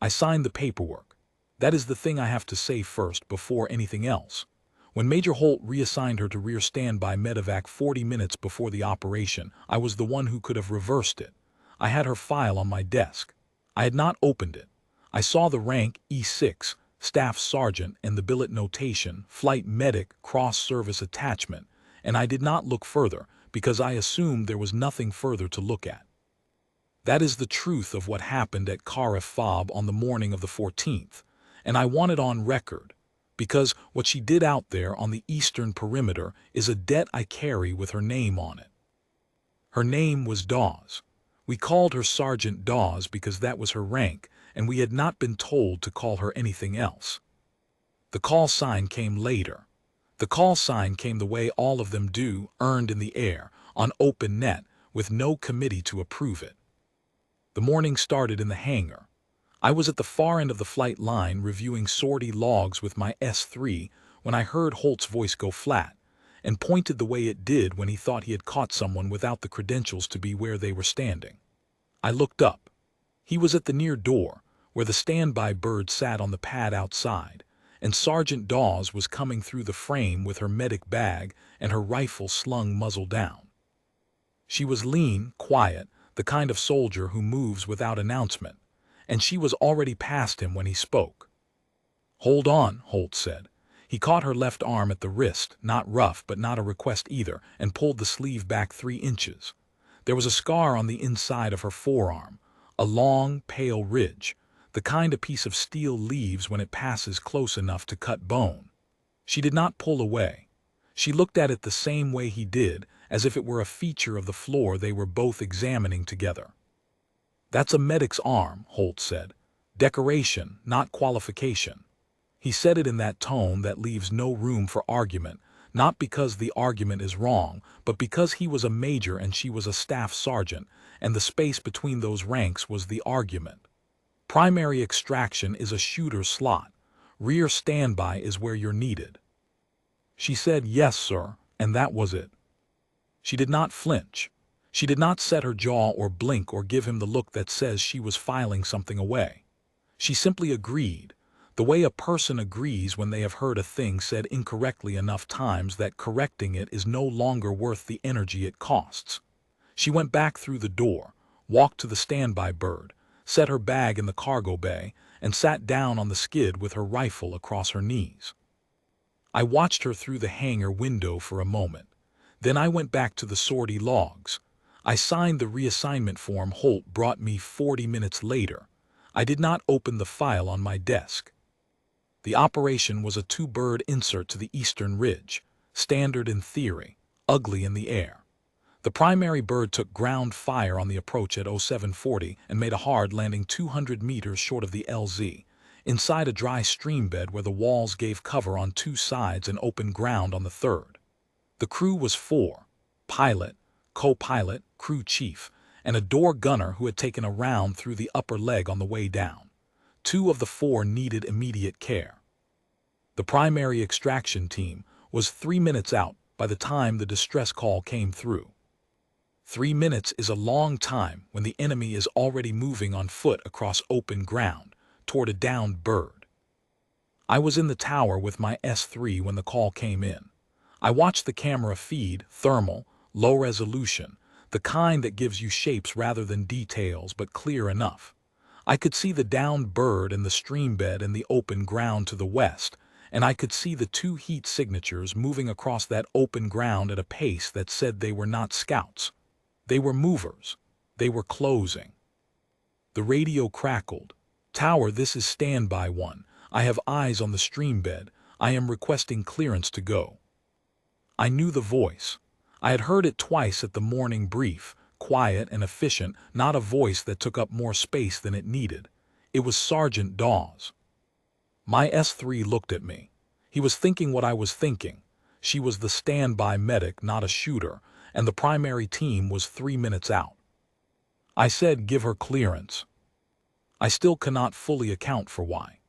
I signed the paperwork. That is the thing I have to say first before anything else. When Major Holt reassigned her to rear standby medevac 40 minutes before the operation, I was the one who could have reversed it. I had her file on my desk. I had not opened it. I saw the rank E6, Staff Sergeant, and the billet notation, Flight Medic Cross-Service Attachment, and I did not look further because I assumed there was nothing further to look at. That is the truth of what happened at Kara Fob on the morning of the 14th, and I want it on record, because what she did out there on the eastern perimeter is a debt I carry with her name on it. Her name was Dawes. We called her Sergeant Dawes because that was her rank, and we had not been told to call her anything else. The call sign came later. The call sign came the way all of them do, earned in the air, on open net, with no committee to approve it. The morning started in the hangar. I was at the far end of the flight line reviewing sortie logs with my S3 when I heard Holt's voice go flat, and pointed the way it did when he thought he had caught someone without the credentials to be where they were standing. I looked up. He was at the near door, where the standby bird sat on the pad outside, and Sergeant Dawes was coming through the frame with her medic bag and her rifle slung muzzle down. She was lean, quiet, the kind of soldier who moves without announcement, and she was already past him when he spoke. "Hold on," Holt said. He caught her left arm at the wrist, not rough but not a request either, and pulled the sleeve back 3 inches. There was a scar on the inside of her forearm, a long, pale ridge, the kind a piece of steel leaves when it passes close enough to cut bone. She did not pull away. She looked at it the same way he did, as if it were a feature of the floor they were both examining together. "That's a medic's arm," Holt said. "Decoration, not qualification." He said it in that tone that leaves no room for argument, not because the argument is wrong, but because he was a major and she was a staff sergeant, and the space between those ranks was the argument. Primary extraction is a shooter's slot. Rear standby is where you're needed. She said, "Yes, sir," and that was it. She did not flinch. She did not set her jaw or blink or give him the look that says she was filing something away. She simply agreed, the way a person agrees when they have heard a thing said incorrectly enough times that correcting it is no longer worth the energy it costs. She went back through the door, walked to the standby bird, set her bag in the cargo bay, and sat down on the skid with her rifle across her knees. I watched her through the hangar window for a moment. Then I went back to the sortie logs. I signed the reassignment form Holt brought me 40 minutes later. I did not open the file on my desk. The operation was a 2-bird insert to the eastern ridge, standard in theory, ugly in the air. The primary bird took ground fire on the approach at 0740 and made a hard landing 200 meters short of the LZ, inside a dry stream bed where the walls gave cover on 2 sides and open ground on the 3rd. The crew was 4, pilot, co-pilot, crew chief, and a door gunner who had taken a round through the upper leg on the way down. 2 of the 4 needed immediate care. The primary extraction team was 3 minutes out by the time the distress call came through. 3 minutes is a long time when the enemy is already moving on foot across open ground toward a downed bird. I was in the tower with my S3 when the call came in. I watched the camera feed, thermal, low resolution, the kind that gives you shapes rather than details but clear enough. I could see the downed bird and the stream bed and the open ground to the west, and I could see the 2 heat signatures moving across that open ground at a pace that said they were not scouts. They were movers. They were closing. The radio crackled. "Tower, this is standby 1. I have eyes on the stream bed. I am requesting clearance to go." I knew the voice. I had heard it twice at the morning brief, quiet and efficient, not a voice that took up more space than it needed. It was Sergeant Dawes. My S3 looked at me. He was thinking what I was thinking. She was the standby medic, not a shooter, and the primary team was 3 minutes out. I said, "Give her clearance." I still cannot fully account for why.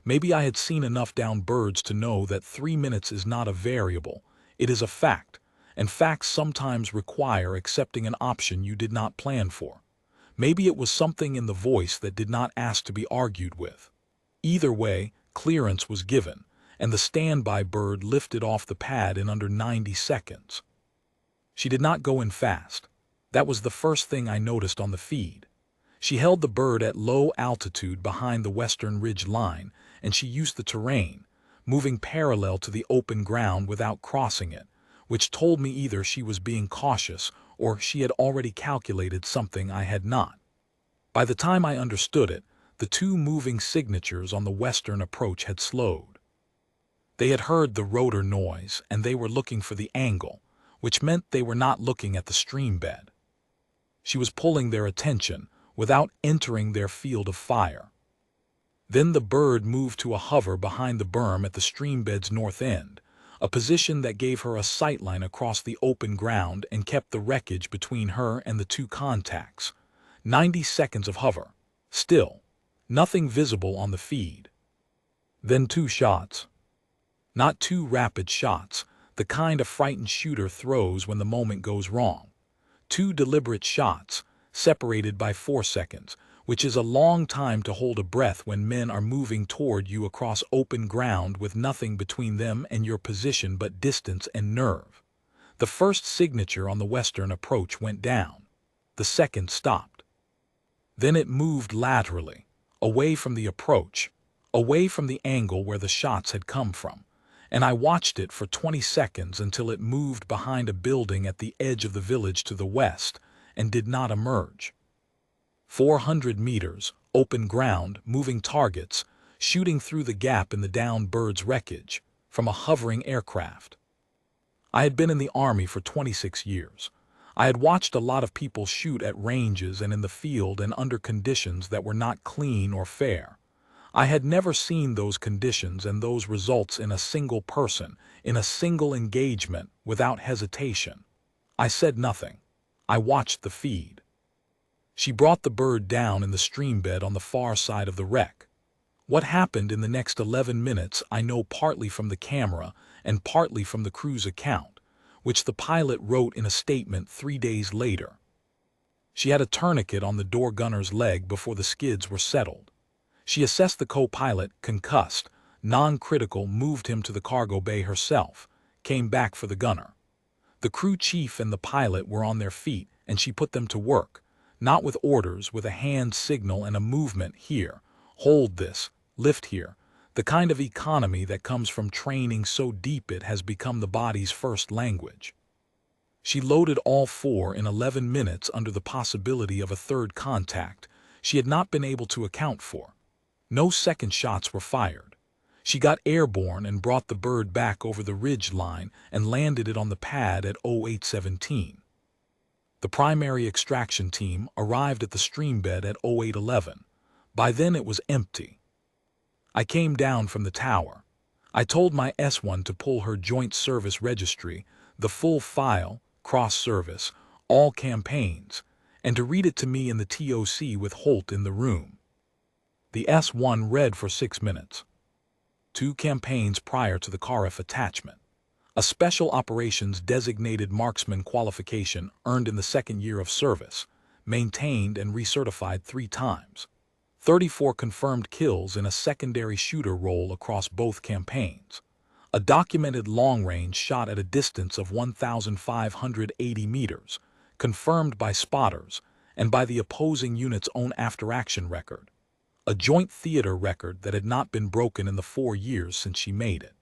Maybe I had seen enough down birds to know that 3 minutes is not a variable. It is a fact, and facts sometimes require accepting an option you did not plan for. Maybe it was something in the voice that did not ask to be argued with. Either way, clearance was given, and the standby bird lifted off the pad in under 90 seconds. She did not go in fast. That was the first thing I noticed on the feed. She held the bird at low altitude behind the western ridge line, and she used the terrain, moving parallel to the open ground without crossing it, which told me either she was being cautious or she had already calculated something I had not. By the time I understood it, the two moving signatures on the western approach had slowed. They had heard the rotor noise, and they were looking for the angle, which meant they were not looking at the stream bed. She was pulling their attention without entering their field of fire. Then the bird moved to a hover behind the berm at the stream bed's north end, a position that gave her a sightline across the open ground and kept the wreckage between her and the two contacts. 90 seconds of hover. Still, nothing visible on the feed. Then 2 shots. Not 2 rapid shots, the kind a frightened shooter throws when the moment goes wrong. 2 deliberate shots, separated by 4 seconds, which is a long time to hold a breath when men are moving toward you across open ground with nothing between them and your position but distance and nerve. The first signature on the western approach went down. The second stopped. Then it moved laterally, away from the approach, away from the angle where the shots had come from, and I watched it for 20 seconds until it moved behind a building at the edge of the village to the west and did not emerge. 400 meters, open ground, moving targets, shooting through the gap in the downed bird's wreckage, from a hovering aircraft. I had been in the Army for 26 years. I had watched a lot of people shoot at ranges and in the field and under conditions that were not clean or fair. I had never seen those conditions and those results in a single person, in a single engagement, without hesitation. I said nothing. I watched the feed. She brought the bird down in the stream bed on the far side of the wreck. What happened in the next 11 minutes I know partly from the camera and partly from the crew's account, which the pilot wrote in a statement 3 days later. She had a tourniquet on the door gunner's leg before the skids were settled. She assessed the co-pilot, concussed, non-critical, moved him to the cargo bay herself, came back for the gunner. The crew chief and the pilot were on their feet, and she put them to work, not with orders, with a hand signal and a movement here, hold this, lift here, the kind of economy that comes from training so deep it has become the body's first language. She loaded all 4 in 11 minutes under the possibility of a third contact she had not been able to account for. No second shots were fired. She got airborne and brought the bird back over the ridge line and landed it on the pad at 0817. The primary extraction team arrived at the stream bed at 0811. By then it was empty. I came down from the tower. I told my S1 to pull her joint service registry, the full file, cross-service, all campaigns, and to read it to me in the TOC with Holt in the room. The S1 read for 6 minutes. 2 campaigns prior to the CARF attachment. A Special Operations Designated Marksman qualification earned in the 2nd year of service, maintained and recertified 3 times. 34 confirmed kills in a secondary shooter role across both campaigns. A documented long-range shot at a distance of 1,580 meters, confirmed by spotters and by the opposing unit's own after-action record. A joint theater record that had not been broken in the 4 years since she made it.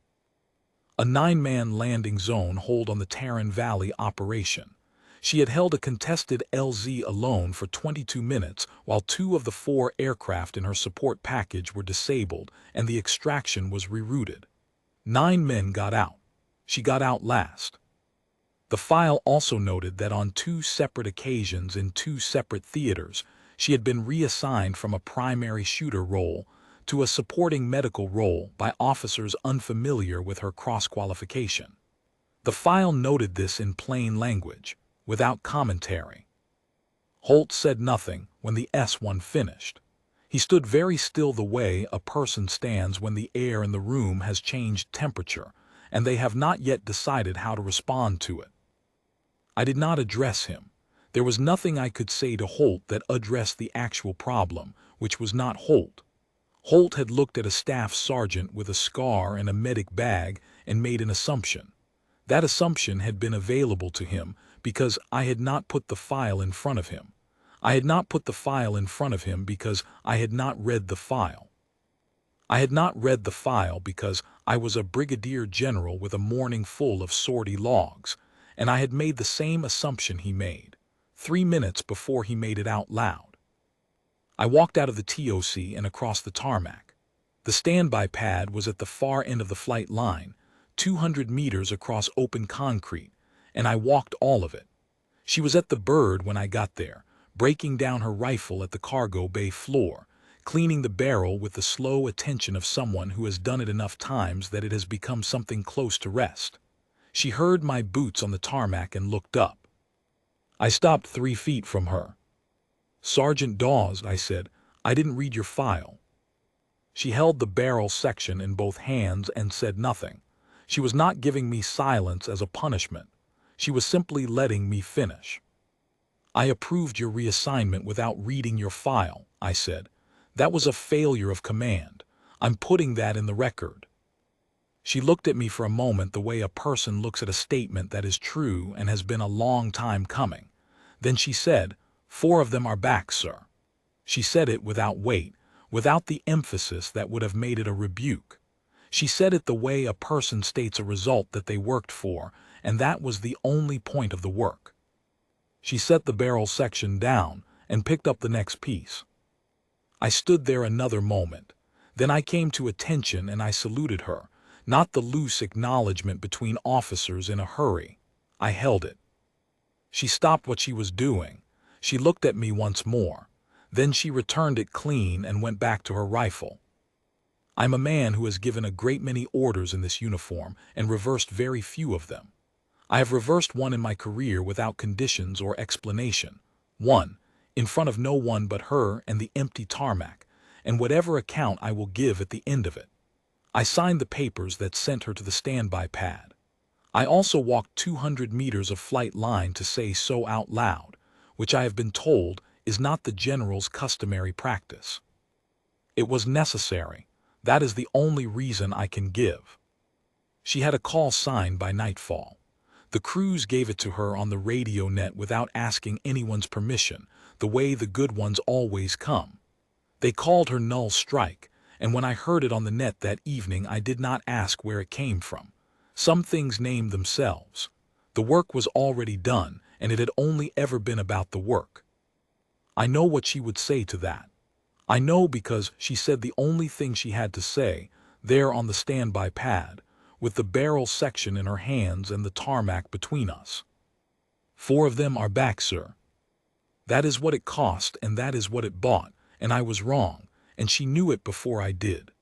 A 9-man landing zone hold on the Tarrant Valley operation. She had held a contested LZ alone for 22 minutes while 2 of the 4 aircraft in her support package were disabled and the extraction was rerouted. 9 men got out. She got out last. The file also noted that on 2 separate occasions in 2 separate theaters, she had been reassigned from a primary shooter role to a supporting medical role by officers unfamiliar with her cross-qualification. The file noted this in plain language, without commentary. Holt said nothing when the S1 finished. He stood very still the way a person stands when the air in the room has changed temperature and they have not yet decided how to respond to it. I did not address him. There was nothing I could say to Holt that addressed the actual problem, which was not Holt. Holt had looked at a staff sergeant with a scar and a medic bag and made an assumption. That assumption had been available to him because I had not put the file in front of him. I had not put the file in front of him because I had not read the file. I had not read the file because I was a brigadier general with a morning full of sortie logs, and I had made the same assumption he made, 3 minutes before he made it out loud. I walked out of the TOC and across the tarmac. The standby pad was at the far end of the flight line, 200 meters across open concrete, and I walked all of it. She was at the bird when I got there, breaking down her rifle at the cargo bay floor, cleaning the barrel with the slow attention of someone who has done it enough times that it has become something close to rest. She heard my boots on the tarmac and looked up. I stopped 3 feet from her. "Sergeant Dawes," I said, "I didn't read your file." She held the barrel section in both hands and said nothing. She was not giving me silence as a punishment. She was simply letting me finish. "I approved your reassignment without reading your file," I said. "That was a failure of command. I'm putting that in the record." She looked at me for a moment the way a person looks at a statement that is true and has been a long time coming. Then she said, "4 of them are back, sir." She said it without weight, without the emphasis that would have made it a rebuke. She said it the way a person states a result that they worked for, and that was the only point of the work. She set the barrel section down and picked up the next piece. I stood there another moment. Then I came to attention and I saluted her, not the loose acknowledgement between officers in a hurry. I held it. She stopped what she was doing. She looked at me once more. Then she returned it clean and went back to her rifle. I'm a man who has given a great many orders in this uniform and reversed very few of them. I have reversed one in my career without conditions or explanation. One, in front of no one but her and the empty tarmac, and whatever account I will give at the end of it. I signed the papers that sent her to the standby pad. I also walked 200 meters of flight line to say so out loud, which I have been told is not the general's customary practice. It was necessary. That is the only reason I can give. She had a call signed by nightfall. The crews gave it to her on the radio net without asking anyone's permission, the way the good ones always come. They called her Null Strike, and when I heard it on the net that evening I did not ask where it came from. Some things named themselves. The work was already done, and it had only ever been about the work. I know what she would say to that. I know because she said the only thing she had to say, there on the standby pad, with the barrel section in her hands and the tarmac between us. 4 of them are back, sir. That is what it cost and that is what it bought, and I was wrong, and she knew it before I did.